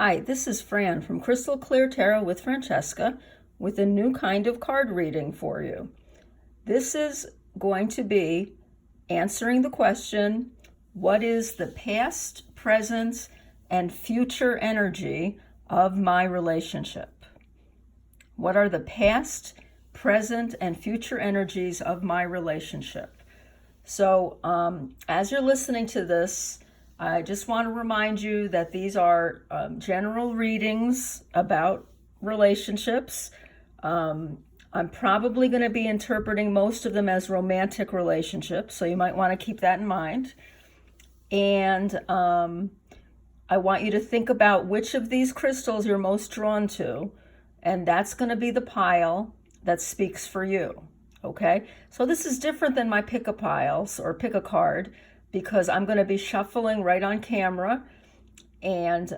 Hi, this is Fran from Crystal Clear Tarot with Francesca with a new kind of card reading for you. This is going to be answering the question, what is the past, present, and future energy of my relationship? What are the past, present, and future energies of my relationship? So as you're listening to this, I just want to remind you that these are general readings about relationships. I'm probably going to be interpreting most of them as romantic relationships, so you might want to keep that in mind. And I want you to think about which of these crystals you're most drawn to, and that's going to be the pile that speaks for you. Okay, so this is different than my pick a piles or pick a card, because I'm going to be shuffling right on camera, and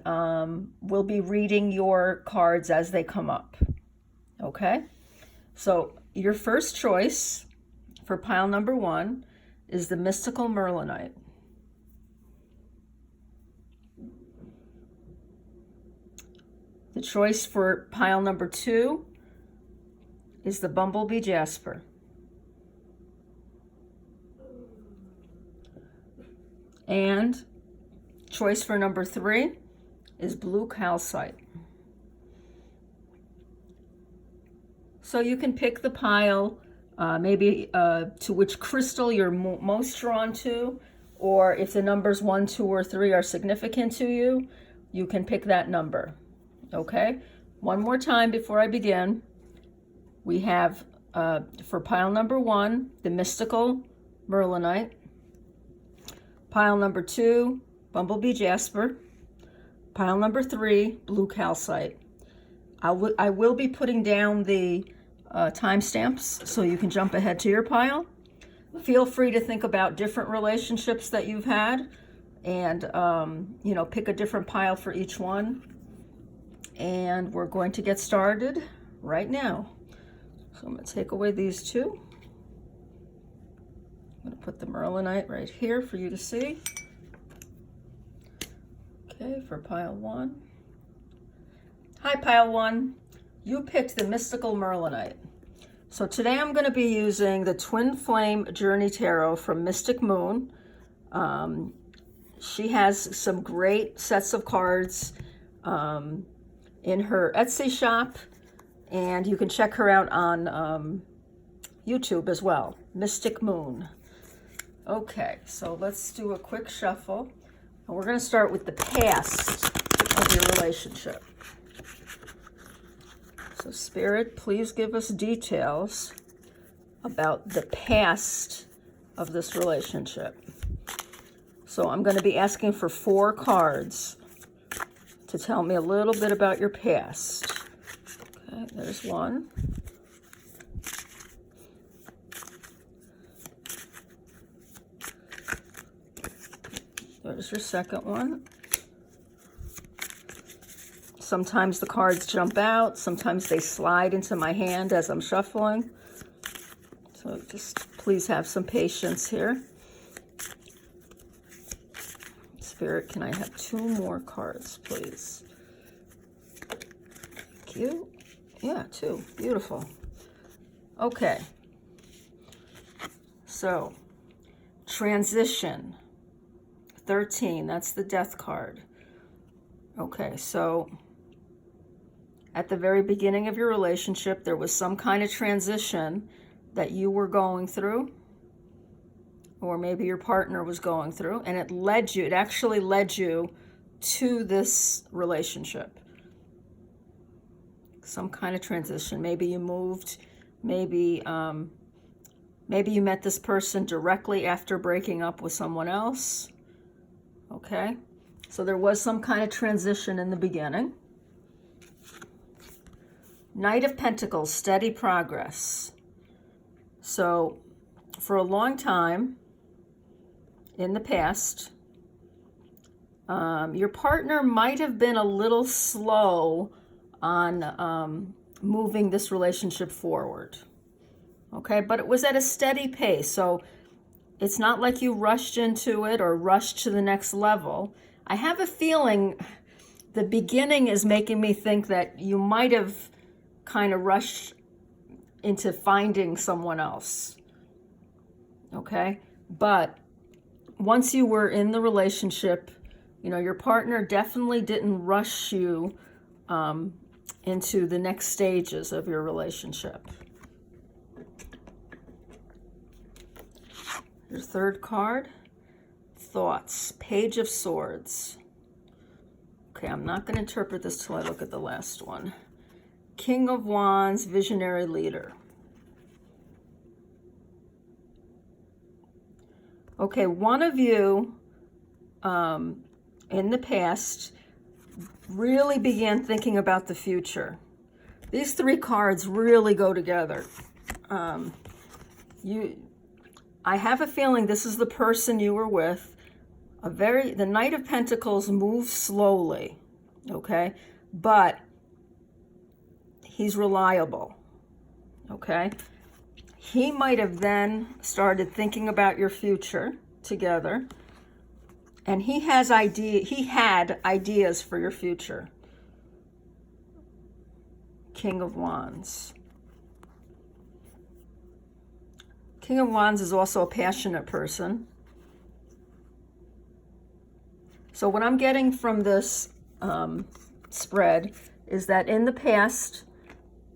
we'll be reading your cards as they come up. Okay, so your first choice for pile number 1 is the Mystical Merlinite. The choice for pile number 2 is the Bumblebee Jasper. And choice for number 3 is Blue Calcite. So you can pick the pile, maybe to which crystal you're most drawn to, or if the numbers 1, 2, or 3 are significant to you, you can pick that number. Okay, one more time before I begin. We have for pile number 1, the Mystical Merlinite. Pile number 2, Bumblebee Jasper. Pile number 3, Blue Calcite. I will be putting down the timestamps so you can jump ahead to your pile. Feel free to think about different relationships that you've had, and pick a different pile for each one. And we're going to get started right now. So I'm going to take away these two. I'm going to put the Merlinite right here for you to see. Okay, for pile 1. Hi, pile 1. You picked the Mystical Merlinite. So today I'm going to be using the Twin Flame Journey Tarot from Mystic Moon. She has some great sets of cards in her Etsy shop, and you can check her out on YouTube as well, Mystic Moon. Okay, so let's do a quick shuffle. And we're going to start with the past of your relationship. So Spirit, please give us details about the past of this relationship. So I'm going to be asking for 4 cards to tell me a little bit about your past. Okay, there's one. There's your second one. Sometimes the cards jump out, sometimes they slide into my hand as I'm shuffling. So just please have some patience here. Spirit, can I have 2 more cards, please? Thank you. Yeah, 2. Beautiful. Okay. So, transition. 13, that's the Death card. Okay, so at the very beginning of your relationship, there was some kind of transition that you were going through, or maybe your partner was going through, and it actually led you to this relationship. Some kind of transition. Maybe you moved, maybe you met this person directly after breaking up with someone else. Okay, so there was some kind of transition in the beginning. Knight of Pentacles, steady progress. So for a long time in the past, your partner might have been a little slow on moving this relationship forward. Okay, but it was at a steady pace. So it's not like you rushed into it or rushed to the next level. I have a feeling the beginning is making me think that you might have kind of rushed into finding someone else. Okay? But once you were in the relationship, your partner definitely didn't rush you into the next stages of your relationship. Your third card, thoughts, Page of Swords. Okay, I'm not going to interpret this till I look at the last one. King of Wands, visionary leader. Okay, one of you in the past really began thinking about the future. These three cards really go together. I have a feeling this is the person you were with. The Knight of Pentacles moves slowly, okay? But he's reliable, okay? He might have then started thinking about your future together, and he had ideas for your future. King of Wands. King of Wands is also a passionate person. So what I'm getting from this spread is that in the past,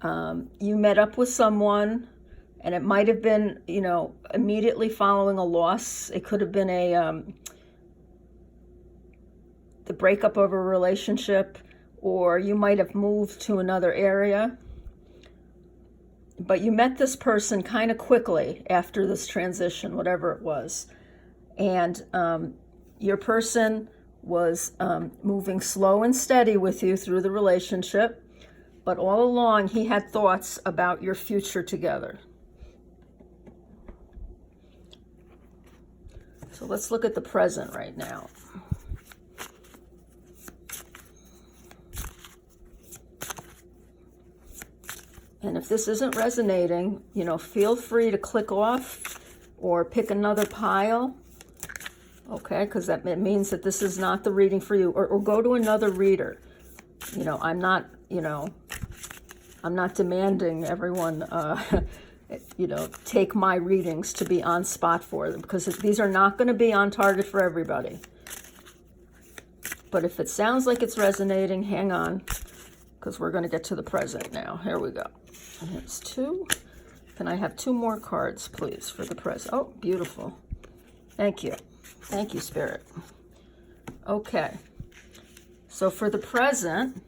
you met up with someone, and it might have been, immediately following a loss. It could have been the breakup of a relationship, or you might have moved to another area. But you met this person kind of quickly after this transition, whatever it was. And your person was moving slow and steady with you through the relationship, but all along he had thoughts about your future together. So let's look at the present right now. And if this isn't resonating, feel free to click off or pick another pile. Okay, because it means that this is not the reading for you, or go to another reader. I'm not demanding everyone, take my readings to be on spot for them, because these are not going to be on target for everybody. But if it sounds like it's resonating, hang on, because we're going to get to the present now. Here we go. And here's 2. Can I have 2 more cards, please, for the present? Oh, beautiful. Thank you. Thank you, Spirit. Okay. So for the present,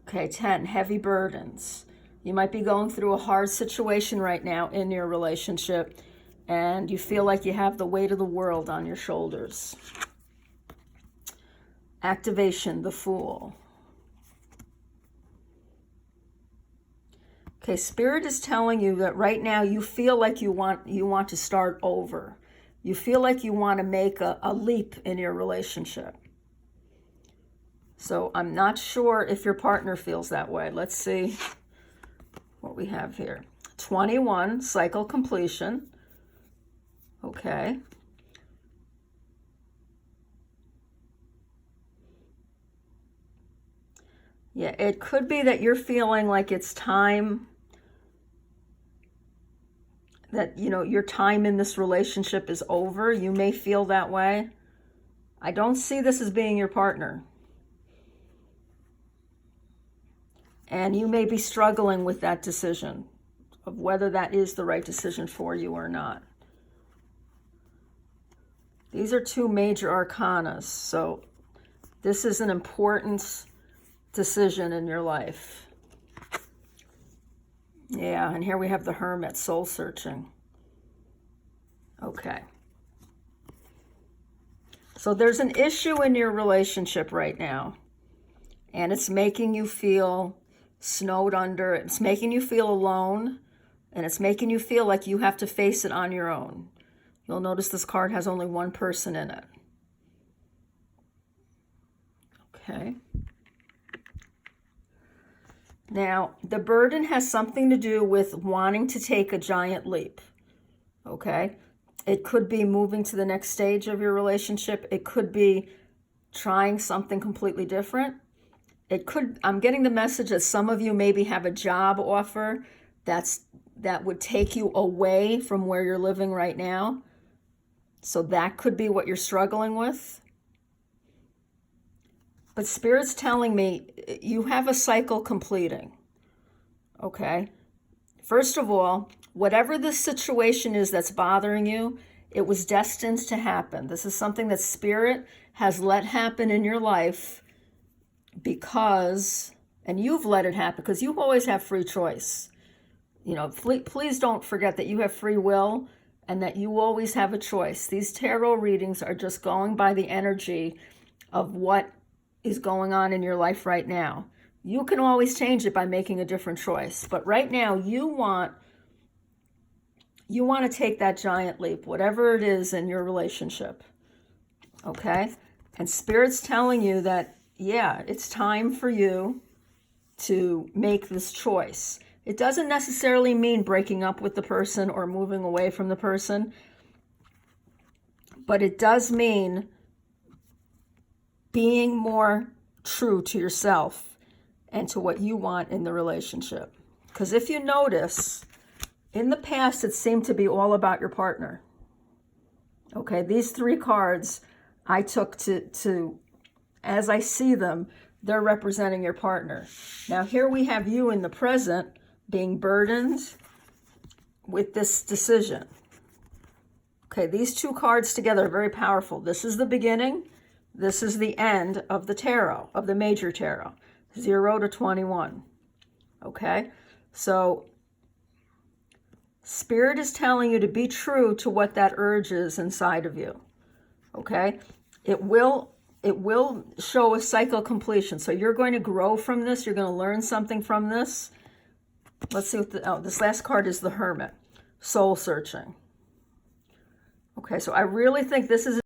10, heavy burdens. You might be going through a hard situation right now in your relationship, and you feel like you have the weight of the world on your shoulders. Activation, the Fool. Okay, Spirit is telling you that right now you feel like you want to start over. You feel like you want to make a leap in your relationship. So I'm not sure if your partner feels that way. Let's see what we have here. 21, cycle completion. Okay. Yeah, it could be that you're feeling like it's time, that, your time in this relationship is over. You may feel that way. I don't see this as being your partner. And you may be struggling with that decision of whether that is the right decision for you or not. These are 2 major arcanas, so this is an important decision in your life. Yeah, and here we have the Hermit, soul searching. Okay. So there's an issue in your relationship right now, and it's making you feel snowed under. It's making you feel alone, and it's making you feel like you have to face it on your own. You'll notice this card has only 1 person in it. Okay. Now, the burden has something to do with wanting to take a giant leap. Okay? It could be moving to the next stage of your relationship. It could be trying something completely different. I'm getting the message that some of you maybe have a job offer that would take you away from where you're living right now. So that could be what you're struggling with. But Spirit's telling me you have a cycle completing. Okay? First of all, whatever the situation is that's bothering you, it was destined to happen. This is something that Spirit has let happen in your life because, and you've let it happen because you always have free choice. You know, please don't forget that you have free will and that you always have a choice. These tarot readings are just going by the energy of what is going on in your life right now. You can always change it by making a different choice. But right now, you want to take that giant leap, whatever it is in your relationship. Okay? And Spirit's telling you that, yeah, it's time for you to make this choice. It doesn't necessarily mean breaking up with the person or moving away from the person, but it does mean being more true to yourself and to what you want in the relationship. Because if you notice, in the past, it seemed to be all about your partner. Okay, these 3 cards I took to as I see them, they're representing your partner. Now here we have you in the present being burdened with this decision. Okay, these 2 cards together are very powerful. This is the beginning. This is the end of the tarot, of the major tarot, 0 to 21. Okay, so Spirit is telling you to be true to what that urge is inside of you. Okay, it will show a cycle completion. So you're going to grow from this. You're going to learn something from this. Let's see what this last card is the Hermit, soul searching. Okay, so I really think this is